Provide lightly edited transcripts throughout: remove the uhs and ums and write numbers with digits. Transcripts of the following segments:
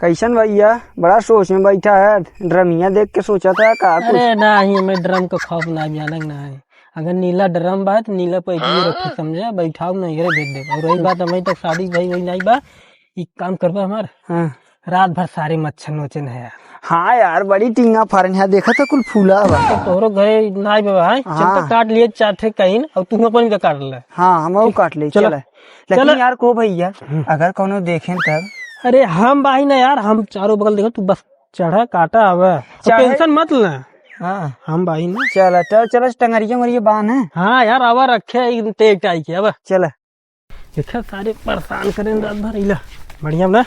कैसन भैया? बड़ा सोच में बैठा है। ड्रमिया देख के सोचा था का कुछ? अरे नहीं, हमें ड्रम का खौफ ना जानक ना है। अगर नीला ड्रम बा तो नीला पैसे रखे समझे, बैठाओ नहीं रे भेज दे। और रही बात हमें तक शादी भाई वही नहीं बा, एक काम करबा हमार। हाँ। रात भर सारे मच्छर नोचन है यार। हाँ यार, बड़ी टींगा फरन है, देखा था कुल फूला बा। तो तोहरो घरे नहीं बाबा है, चल काट लिए 4 ठे कहीं और तू अपन का काट ले। हाँ, हम काट ले चल। लेकिन यार को भैया अगर कोनो देखें तब? अरे हम भाई ना यार, हम चारों बगल देखो, तू बस चढ़ा काटा हवा, टेंशन मत ले। हाँ हम भाई ना चल चल टंगरिया मरिया बांध है। हाँ यार, आवा रखे टेक टाई के अब चल। देखा सारे परेशान करें रात भर इला बढ़िया ना।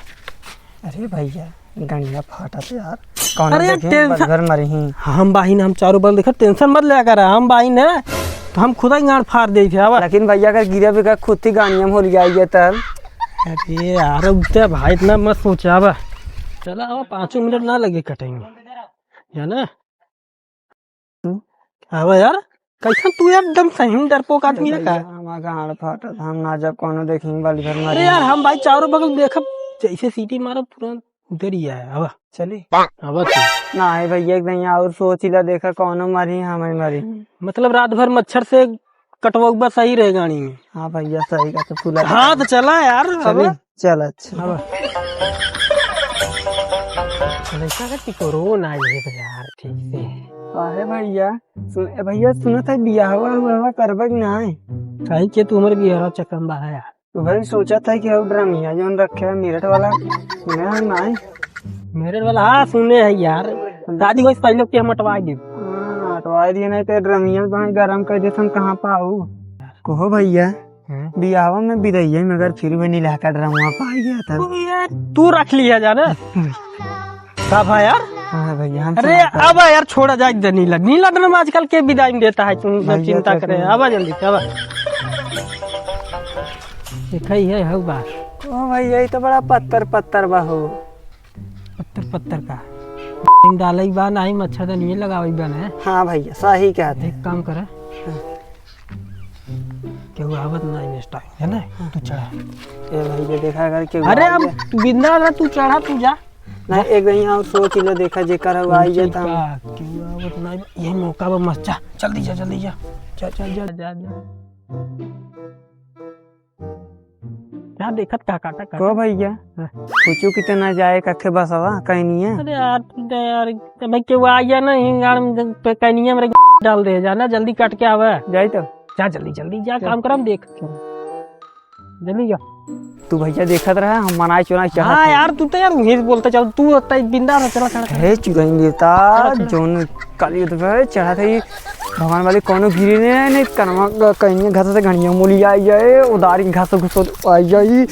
अरे भैया गणिया फाटा तो यार, कौन अरे देखे घर मरी ही। हम बाही ना, हम चारों बगल देखा, टेंशन मत ले कर। हम बाही ना तो हम खुदा ही गांड फाड़ दे थे आवा। लेकिन भैया अगर गिरा भी खुद ही गाड़िया में हो जाइए तब। अरे यार उठते भाई, इतना मत सोचा बा। चला आवा, 5 मिनट ना लगे कटेंगे या ना। आवा यार, कैसा तू यार एकदम सही डरपोक आदमी है का। हमारा गांड फाटा, हम ना जब कोनो देखेंगे वाली घर में। अरे यार हम भाई चारों बगल देखा, जैसे सीटी मारो तुरंत उधर ही आया। आवा चली आवा तू ना है भैया एकदम और सोच ला, देखा कौनो मरी हमें मरी। मतलब रात भर मच्छर से कटवा सही रहे गाड़ी में। हाँ भैया सही का तो फूला। हाँ तो चला यार, चली चल। अच्छा कोरोना यार ठीक से। अरे भैया भैया सुना था बिया हुआ करबा कि नहीं? कहीं के तू हमारे बिहार चक्कर में बहा यार। तो भाई सोचा था कि अब ड्रमिया जो रखे है मेरठ वाला सुने है नहीं? मेरठ वाला हाँ सुने है यार, शादी को पहले के हम हटवा दी। हटवा दिए नहीं तो ड्रमिया में गरम कर देते हम कहाँ पाऊ। कहो भैया बियाह में बिदैया मगर फिर भी नीला का ड्रामा पा गया था। तू रख लिया जाना का भाई यार। हाँ भैया। अरे अब यार छोड़ा जाए नीला, नीला ड्रामा आजकल के विदाई में देता है, तुम चिंता करे। अब जल्दी अब देखा ही है बात। ओ भैया ये तो बड़ा पत्थर बाहो। पत्थर का डाले बा नहीं, मच्छरदानी लगावे बा ना। हाँ भैया सही कहते। एक काम करे, क्यों आवत नहीं नेक्स्ट टाइम है ना, तू चढ़ा। ए भैया देखा कर के। अरे अब बिंदा ना, तू चढ़ा, तू जा नहीं एक यहाँ और सोच लो, देखा जे कर आई जाता। क्यों आवत नहीं, ये मौका बा मस्त। जा जल्दी जा, जल्दी जा, चल चल जा जा जा। क्या देखत का काटा का को भैया पूछो कितना जाए कखे बसवा कहीं नहीं है। अरे यार भाई क्यों आ गया ना हिंगाड़ में पे कनिया मेरे डाल दे, जाना जल्दी काट के आवे। जाए तो जा जल्दी जल्दी जा, काम करम देख जल्दी जा। तू भैया देखत रहा हम मनाई चुनाई चाहत। हाँ यार तू तो यार वहीं से बोलता चल, तू होता बिंदा रहा। चला चला हे चुगेंगे ता जोन काली तो चढ़ा था भगवान वाले कोनो गिरी ने कनमा कहीं घास से घड़िया मूली आई जाए, उदारी घास घुसो आई जाई।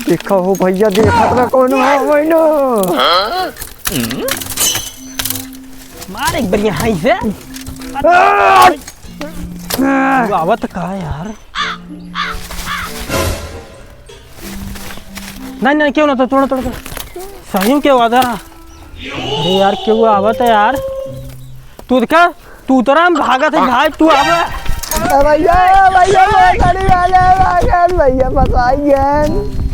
देखा हो भैया देखत रहा कोनो मैनो मार एक बढ़िया हाई से आवत का यार। नहीं क्यों ना, तो थोड़ा थोड़ा सही क्यों आधा। अरे यार क्यों आवत है यार, तू देखा तू तरह भागा थे भाई, तू आवे भैया भैया बताइए।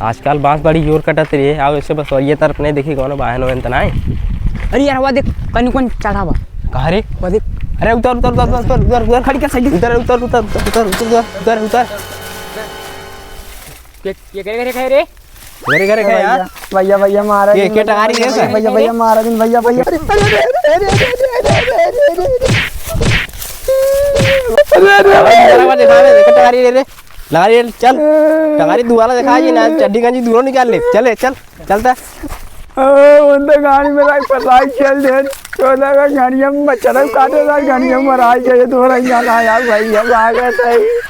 आजकल बांस बड़ी जोर कटत रही है। आओ इससे बस ये तरफ नहीं देखी कौन बहन वहन तना है। अरे यार वो देख कहीं कौन चढ़ा बा कहा रे वो देख। अरे उतर उतर उतर उतर उतर उतर खड़ी कर साइड उतर उतर उतर उतर उतर उतर उतर। ये करे रे घरे घरे गए यार। भैया भैया मारा ये क्या टंगारी है सर? भैया भैया मारा दिन भैया भैया। टंगारी रे लगा रे, चल टंगारी दुआला दिखा जी ना, चड्डी गंजी दूरों निकाल ले। चले चल चलता उनके गाड़ी में पताई चल दे चौदह का गाड़िया में मच्छर काटे गाड़िया में मराई जाए तो यार भैया आ गए थे।